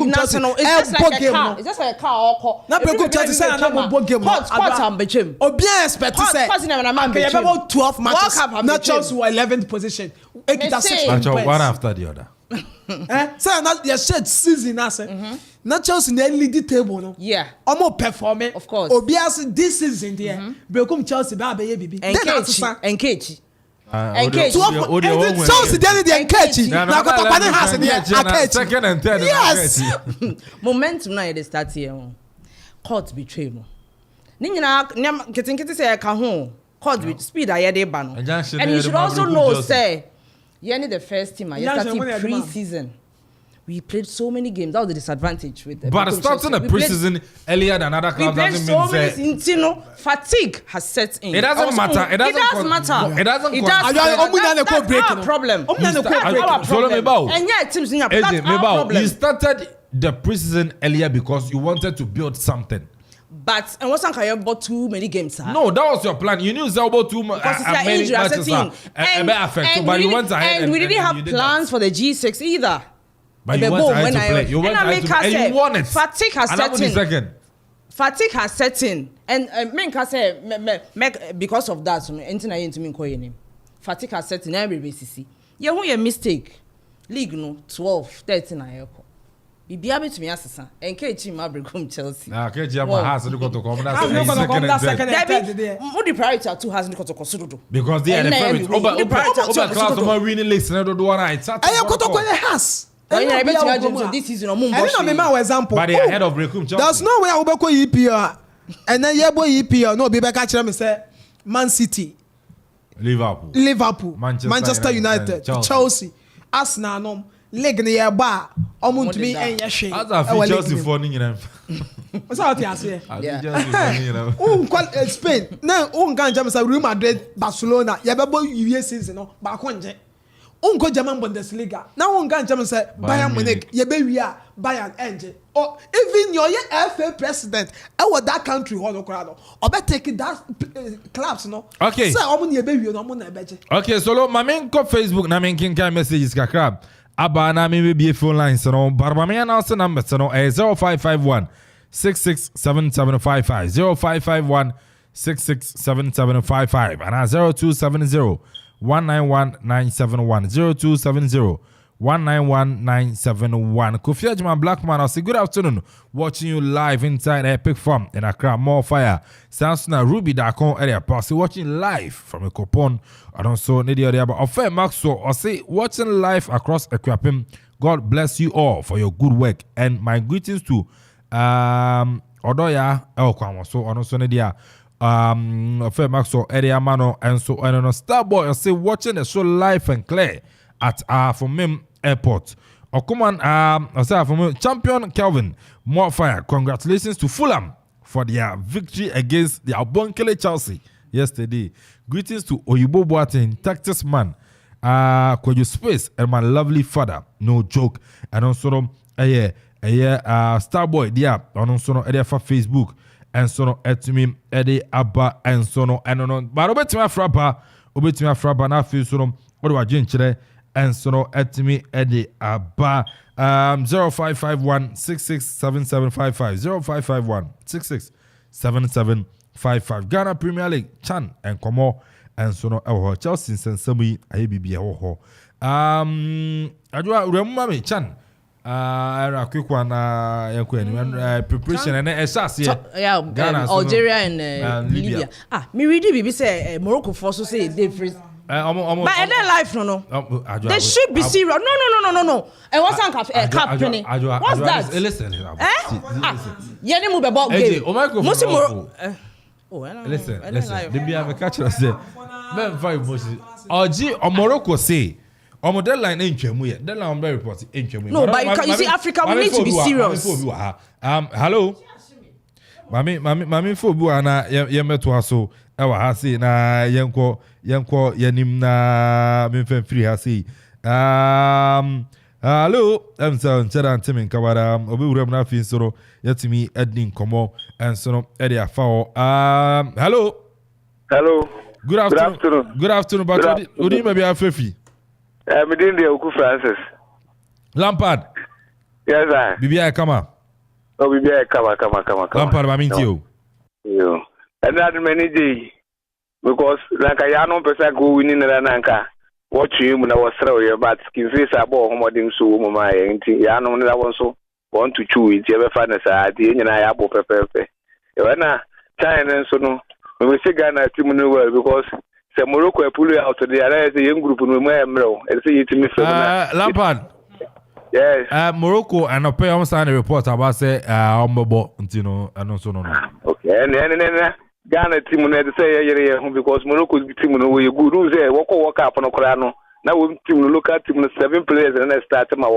national. It's just like a car. It's just like a car or
na Brekum Chelsea say na bo game.
Sports ambechim.
Obi expect say. Okay, about 12 matches. Na Chelsea were 11th position. Ekita 6 points.
One after the other.
Say na your shit season na say. Na Chelsea na lead the table no.
Yeah.
Omo perform.
Of course.
Obi as this season there. Brekum Chelsea ba be bibi.
Enkechi.
Chelsea dey Enkechi. Na ko tapane has there. Enkechi.
Second and third.
Yes.
Momentum na dey start here. Court betray mo. Ni nyina ketinketi say ka ho. Court with speed aye dey ba no. And you should also know say you need the first team. You started pre-season. We played so many games. That was the disadvantage with them.
But starting the preseason earlier than other clubs doesn't mean
that fatigue has set in.
It doesn't matter. It doesn't matter. It doesn't.
That's our problem. And yeah, teams in your that's our problem.
You started the preseason earlier because you wanted to build something.
But and what's about too many games?
No, that was your plan. You knew about too many matches. But you went ahead
and we didn't have plans for the G6 either.
But you went ahead to play. You went ahead to play. And you won it.
Fatigue has set in. Fatigue has set in. And me can say because of that, anything I to me call your name. Fatigue has set in every basis. You want your mistake. League no 12, 13 I echo. Be able to me assassin. And KG Brekum Chelsea.
Ah, KG my house to go to come.
That's second.
What the priority to has to consider.
Because they are the favorite. Over class of winning leagues and do one night.
I go to house.
This season,
example.
But they are ahead of Brekum Chelsea.
There's no way I will go EPL. And then yeah, boy EPL. No, be back at me say Man City,
Liverpool,
Manchester United, Chelsea, Arsenal, leg near bar. To me and Yashi.
As a Chelsea for Ningham.
What's out here? Spain. Now, Real Madrid, Barcelona. Yababo US season. No, back one. Unko German Bundesliga. Now one guy German say Bayern Munich. Yebewia Bayern Engine. Or even your FA president. What that country holo crowd. Or better take that clubs no.
Okay.
So omun yebewia no mun ebeje. Okay,
so lo mamen ko Facebook na men kin kai messages kakra. Aba na me be phone lines no. Barba me na also number no 0551 667755 0551 667755 and 0270 191-971 0270-191-971. Kofi Ajman Blackman, I'll say good afternoon. Watching you live inside Epic Farm in Accra, more fire. Samsung Ruby Dakon area pass. Watching live from a coupon. I don't so need the other, but Ofe Maxo, I'll say watching live across Equipim. God bless you all for your good work and my greetings to Odoya Elkwamo. So I don't so need the Maxwell area mano and so on Starboy I say watching the show live and clear at from Mim Airport. Okoman I say from champion Kelvin more fire. Congratulations to Fulham for their victory against the Albonkele Chelsea yesterday. Greetings to Oyibo Boateng, Tactics man, Kojo Space and my lovely father. No joke. And also Starboy there on also area for Facebook. And so no etimi ede aba and so no and no but obetima fraba na fi so no what do I chere and so no etimi ede aba 0551 667755 0551 667755 Ghana Premier League Chan and Komo and so no Chelsea sensami aye bibi ho adwa uremu me chan era quick one preparation and
Ghana, Algeria and Libya. Me read it say Morocco for so say they freeze. But in their life no. They should be serious. No. And what's cap penny? What's that?
Listen.
Yeah, they move about game.
Listen. The be am catch us say. Men five emotion. Oji Morocco say Omo deadline ain't twemu ye. Deadline on very report ain't twemu.
No, but you see Africa we need to be serious.
Hello. Mami fo bi wa na ye meto aso e wa ha sei na yenko yanim na me fan free ha sei. Hello. So nchara ntimi nkawara obi wuram na afin soro yatimi edin komo enso no e dey afa o. Hello. Good afternoon, but odi me be afefi.
Me din de Oku Francis.
Lampard.
Yes, sir.
Bibia kama.
Oh, Bibia kama.
Lampard ba minti o.
Yo. And that many day because like I no person go winning na nanka. Watch you na wasra you but skin face abo homodin so mo ma enti ya no na won so want to chew it you be fa na sa ade nyina ya abo pepepe. E na China so no we say Ghana team no well because say Morocco e pull out the other say young group no more emro e say it me
Lampard.
Yes.
Morocco and no pay almost a report about say ombo ntino and so no.
Okay. And Ghana team no say yere because Morocco team no we good rules say work up no kra no. Now we team local team 7 players and start ma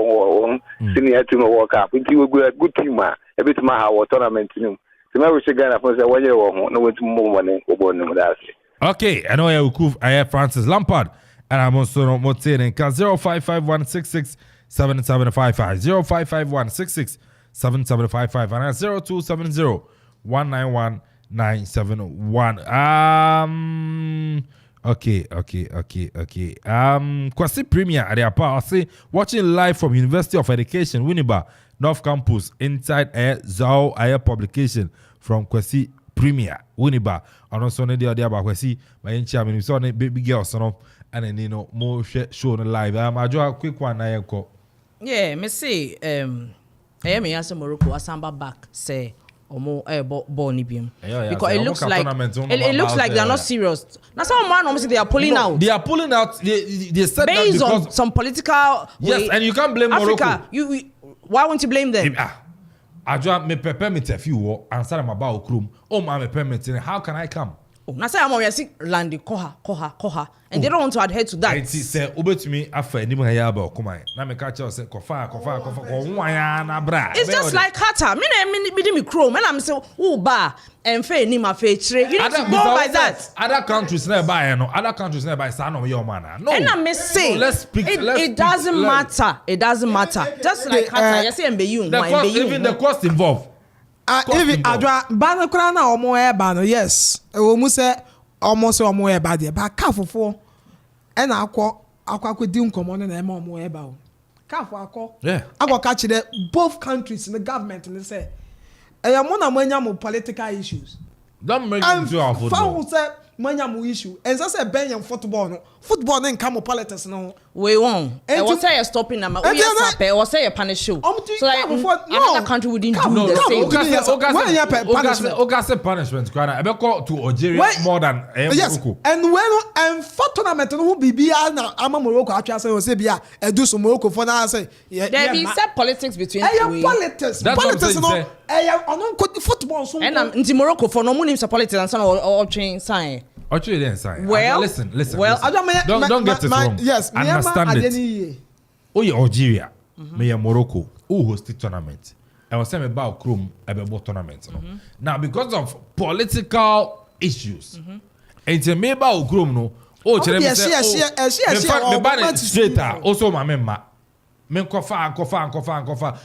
senior team work up. We good team a bit ma how tournament team. So now we say Ghana for say 1 year no we to more money go born with us. Okay,
I know I will I Francis Lampard and I'm also no more saying 055166 7755 055166 7755 and 0270 191 971. Okay. Kwasi Premier at the Apa say watching live from University of Education Winneba North Campus inside a Zao Air publication from Kwasi Premier Winneba and also the other about Kwasi my chairman so baby girl son and then more show live. I do a quick one I go.
Yeah, me say I am here Morocco asamba back say omo born bim because it looks like they are not serious. Now some man almost they are pulling out.
They are pulling out. They said
based
that
on some political
yes, and you can't blame
Africa.
Morocco.
Why won't you blame them?
Ajua me permit a few answer am about okrum. Oh ma me permit. How can I come?
Oh, now say I'm already land koha and they don't want to adhere to that.
It say obetumi afa anim ha ya ba Okoman. Na me catch us say kofa ko wan na bra.
It's just like Qatar. Me chrome and I'm say oh ba and fe anim afa chire. You need to go by that.
Other countries na buy no. Other countries na buy say no your man. No.
And I say
let's speak.
It doesn't matter. It doesn't matter. Just like Qatar, you say MBU,
even the cost involved.
Even adwa ban kra na omo e ba no yes e wo mu se omo se omo e ba de ba kafofo e na akwa di nkomo na e ma omo e ba o kafo akọ akọ ka kire both countries in the government and say e ya mo na manya mo political issues
don't make it to our football
say manya mo issue and say ben yan football no nka mo politics no
we won e was say you're stopping them we yes pay or say you punish show so like another country wouldn't do the same
okay say punishment kana e be call to Algeria more than Morocco
and when for tournament no bibia na ama Morocco atwa say o say bia e do so Morocco for na say
there be set politics between
politics no onon ko football so
and nti Morocco for no money politics and so train sign
then sign.
Well,
listen.
Well,
don't get it wrong.
Yes,
understand it. Oh, yeah, Algeria, me Morocco, who host the tournament. I was saying about Chrome, about tournament. Now, because of political issues, and to me about Chrome, no. Oh,
yes.
The ban straight also my member. Men kofa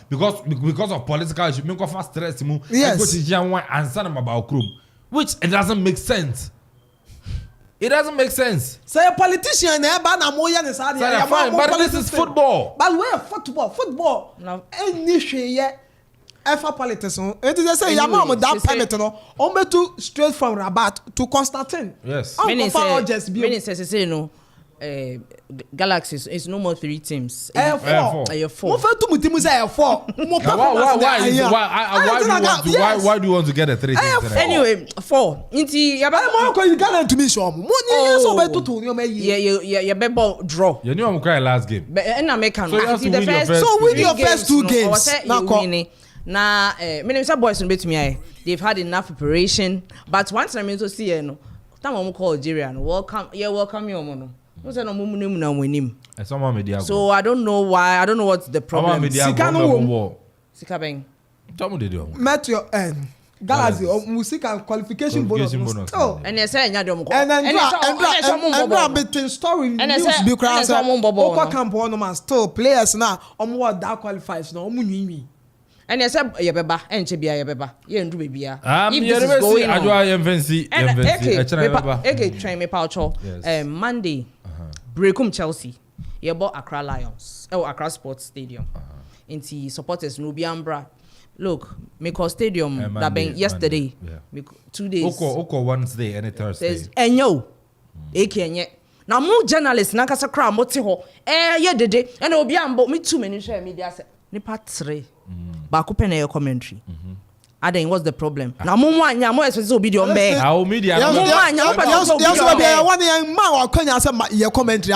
because of political issues. Men kofa stress mu.
Yes.
Go to Jan answer them about Chrome, which it doesn't make sense. It doesn't make sense.
Say a politician na moya ne sa
but this is football.
But where football? No. Any Efa politics no. It is say your mom that permit no. On be to straight from Rabat to Constantine.
Yes.
Meaning say no. Galaxy is no more 3 teams.
Four.
Four.
Why
do you want to get a 3 teams?
Anyway, 4. Inti
to me show.
Yeah, draw.
You knew I'm crying last game.
And American.
So win your first 2 games.
Now, many boys in me. They've had enough preparation, but once I'm into see no, time call Algeria. Welcome, welcome you, so I don't know why. I don't know what's the problem. Sikabeng.
Met your end. Galaxy music and qualification bonus.
And they say and
between story news be crowds. Okoman no still players now. What that qualifies no.
And I said, Yabeba, and Chibia Yabeba, you and Rubia. Train me poucho. Monday, Brekum Chelsea. You bought Accra Lions. Accra Sports Stadium. Into supporters Nubiambra. Look, Meko Stadium that been yesterday. 2 days.
Oko Wednesday and Thursday.
And yo, now more journalists Nakasa Crown Motiho. Yeah, did and Obiambo me 2 minutes media. Nipa 3. Baku pene your commentary. Aden, what's the problem? Now, Mumwa, more expensive video on me.
Our media,
your commentary.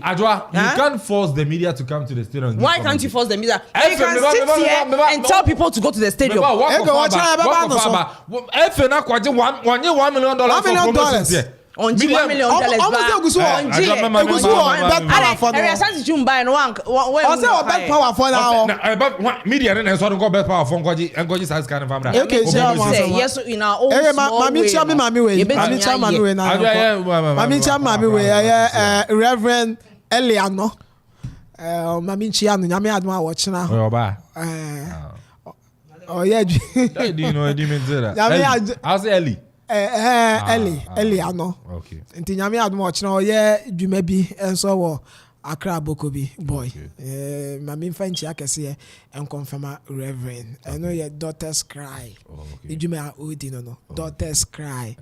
Adwa, you can't force the media to come to the stadium.
Why can't you force the media? You can sit here and tell people to go to the stadium.
$1 million.
On $1 million.
Media and so go bet power phone and go just kind of family.
Yes, in our own
Reverend Eliano. Mami Chiano, Yami Adma watching now. Oh, yeah.
Do you know what you mean? How's Ellie?
Eliano.
Okay.
Nti nyame admo ochna oye dwuma bi enso wo Accra Bokobi boy. Mami mfa nchi akese en confirm Reverend. Eno ye Daughters Cry. Dwuma odi no. Daughters Cry.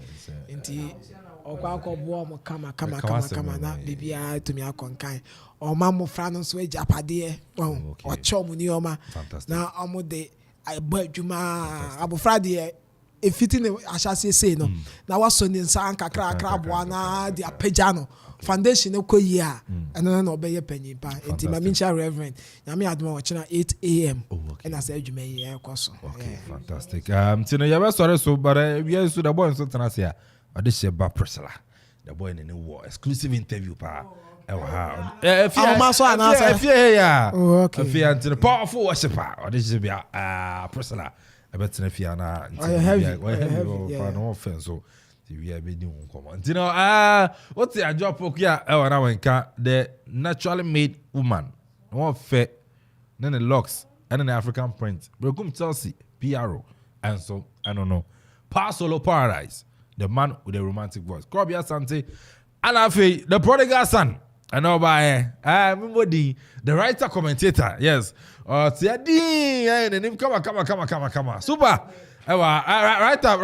Nti okwa akobo mo kama na bibia to me akonkan. O ma mo fra no so ejapade o chomu ni o ma. Na omo de agba dwuma abofra de fitting ashase say no na waso ni nsa kakra boa na dia pejano foundation e koyi a eno na obeye panyimpa enti mamincha Reverend nyame adoma ochina 8 am and as adwuma yi ekoso.
Okay, fantastic. Tino ya be sorry so but we are so the boy so tenase a ode sheba Priscilla the boy in the war exclusive interview pa if you are powerful worshiper ode sheba Priscilla I bet Fiana no offense so we are being common. You know, what's the job here? The naturally made woman, no fair, then the locks and an African print. Brekum Chelsea, PRO, and so I don't know. Solo Paradise, the man with the romantic voice. Krobia Sante, and I feel the prodigal son. I know by remember the writer commentator, yes. Tiadi, the name come. Super. Writer.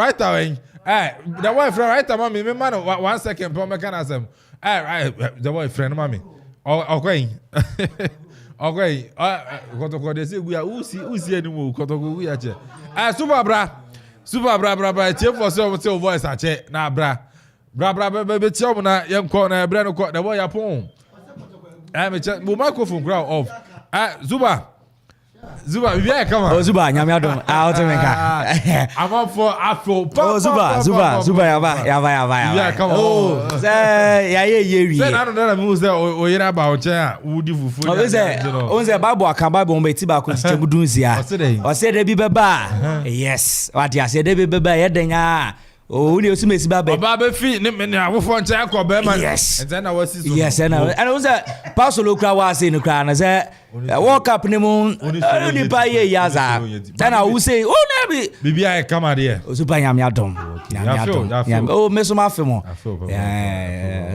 The boyfriend, mommy, me man, 1 second, per mechanism. The boyfriend, mommy. Okay. Okay. They say we are who see anymore. We are super bra. Check for some voice. I check now, bra, baby, chum na young corner, brand of the boy upon. I'm a microphone ground off. Zuba, we are come on.
Zuba, Yamiadon, out of
I'm up for Afro.
Zuba, yeah, come on. Oh, yeah.
I don't know who's there or you're about chair. Would you for
the Bible? I can buy bomb tiba Dunzia. Or said they be baba. Yes, what you said they be baba. Oh, you see me Baba
feet, yes. And then I was
and I was a Pasolo was in the crown as a walk up in the moon only by a yaza. Then I will say, oh,
maybe I come out here.
Supayam Yadom. Oh, Miss Mafimo.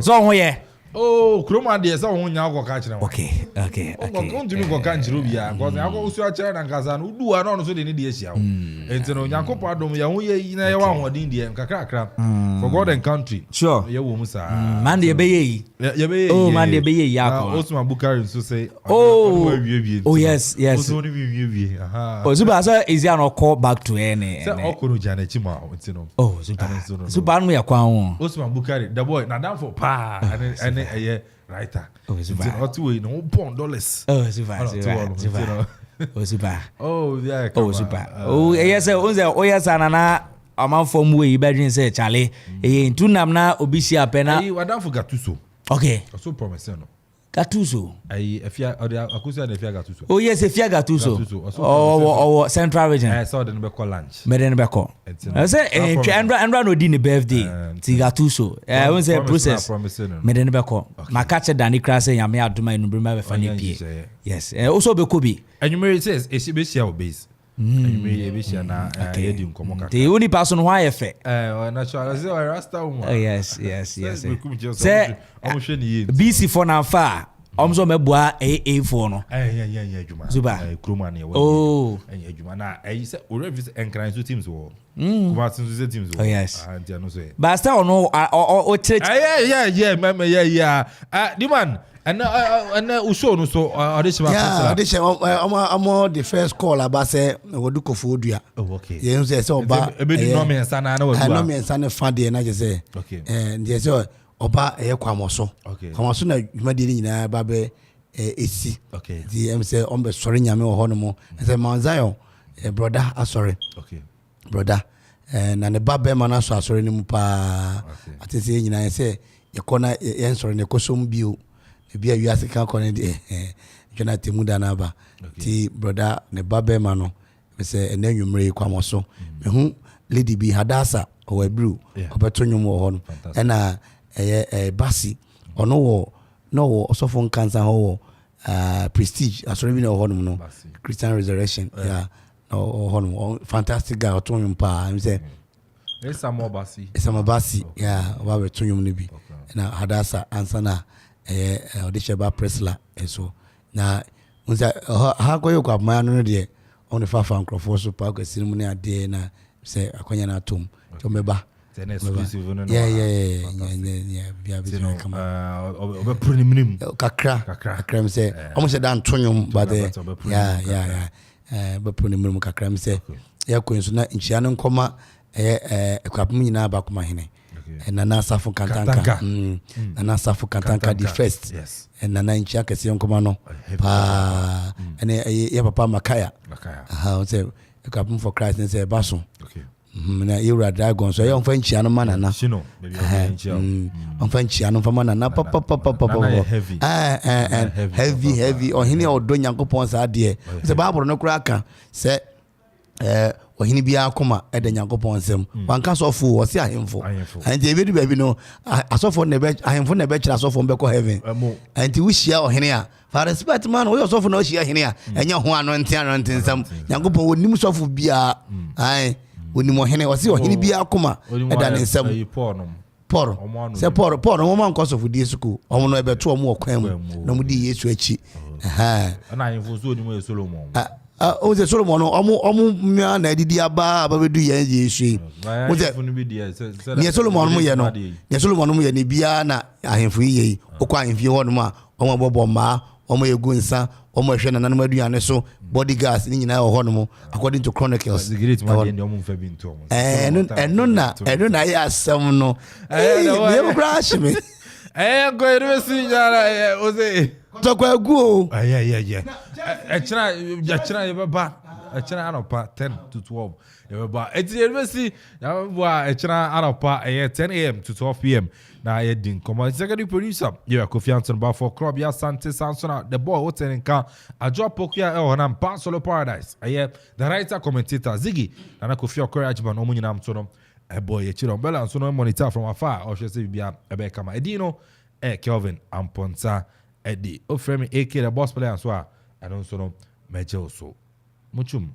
So, yeah.
Oh, Chroma dear, so on your catcher.
Okay.
Come to me go country Rubia, because I go to a chair and Kazan who do not so the India. And so Yanko Pardon, Yahuya in a one India and Kakra for God and country.
Sure.
Yamusa.
Mandy Bay. Oh, Mandy Bay, Yako.
Also, my Bukari so say,
oh, yes. Oh, Zuba is your call back to any.
Okoro Janechima, you know.
Oh, Zuba, we are Kwan.
Also, my Bukari, the boy, now down for pa and a writer. Oh, Zuba, or two, no $1.
Oh, Zuba. Oh, Zuba.
Oh, yeah.
Oh, Zuba. Oh, yes, yes, Anana. A man from way, bedroom say, Charlie, in two namna, Obisia Pena.
You are down for Gatuso.
Okay.
So promising.
Gatuso.
If you are Akusa and if you are Gatuso.
Oh, yes, if you are Gatuso. Oh, Central Region.
I saw the number lunch.
Medenbeko. I say, Andra no dinner birthday. Tigatuso. I won't say process. Medenbeko. My catcher Danny Crassy, I may have to my number funny. Yes. Also, Bekobi. And you may say, it's a bit base. The only person why effect. Yes. Say BC for now far. Also me boa a for no. Zuba. Oh.
I said already encourage two teams war. Teams.
Oh yes. But still no or church.
Yeah. The man. And Uso no so audition.
Yeah, audition. I'm the first call about say we do kofodia.
Oh, okay.
You say so ba.
No me sana na
I know me sana fan dey na just say.
Okay.
And they say oba kwamoso.
Okay.
Kwamoso na dwuma dey nyina ba be esi.
Okay.
The em say on be sorry nyame wo hono mo. Say Manzayo brother sorry.
Okay.
Brother. Na ne ba be mana so sorry ni mu pa. Ati say nyina say yekona yen sorry ne kosom bio. Bia you ask can connect Jonathan Mudanaba ti brother ne babe ma no me say ena nwumre kwamoso me hu lady bi hadasa o wabru obeto nwum wo ho no ena basi ono wo no wo osofo nkansa ho wo prestige asori bi na ho no Christian Resurrection yeah no ho no fantastic guy oto nwum pa me say
esa mo basi
yeah wa beto nwum no bi na hadasa ansana Odisheba Presla so na unza ha koyo kwa manu de on fa fa nkrofo so pa kwa ceremony ade na say akonya na tom to meba
ten exclusive no
yeah bia bi
kama obe proniminum
kakra me say almost dan tonyum but yeah be proniminum kakra me say ya ko nso na nchia no nkoma ekwapum nyina ba kuma hene Nana Safu Kantanka. Nana Safu Kantanka the first.
Yes.
And Nana Inchia Kesi Onkomano. Pa. And ye papa Makaya. How say a couple for Christ and say Basso. Okay. Na Ira Dragon. So young French and Manana.
Shino.
On French and Famana. Papa. Heavy. Or Hini or Don Yankopons idea. The Bible no cracker. Say ohini bia akoma ede nyankopon nsem wanka sofo wo se ahemfo and e bedu baby no asofo ne be ahemfo ne be kira asofo be ko heaven and we share ohini a for respect man we asofo no share ohini a enya ho ano nsem nyankopon wonim sofo bia ai wonim ohini wo se ohini bia akoma ede ne nsem Paul se Paul mo man koso fudi school omo no ebe to omo okwan mu no mu di Yesu achi
na ahemfo so ni mo Solomon
o se Solomon omu mia na didi aba bedu ye Yesu o se ni Solomon mu ye no ni Solomon mu ye ni bia na ahemfo ye okwa ahemfo ho no ma omo bobo ma omo egu nsa omo hwe na nanum aduane so bodyguards ni nyina ho no mo according to Chronicles eno na ya asem no me crash me
go eresi yara o se
to kwa gu o
yeah Echira anopa 10 to 12 yeba eresi ya echira anopa 10 a.m. to 12 p.m. na yedin come executive producer you Kofi Anton ba for club ya Sante Sansona the boy hotelinka ajo pokia honam pa solo paradise the writer commentator Ziggy na Kofi Okoraji ban omunyina mtono boy echira ombela so no monitor from afar or say bia ebe kama edino Kelvin Amponsah Addi o frame AK the boss player so I don't so meje so muchum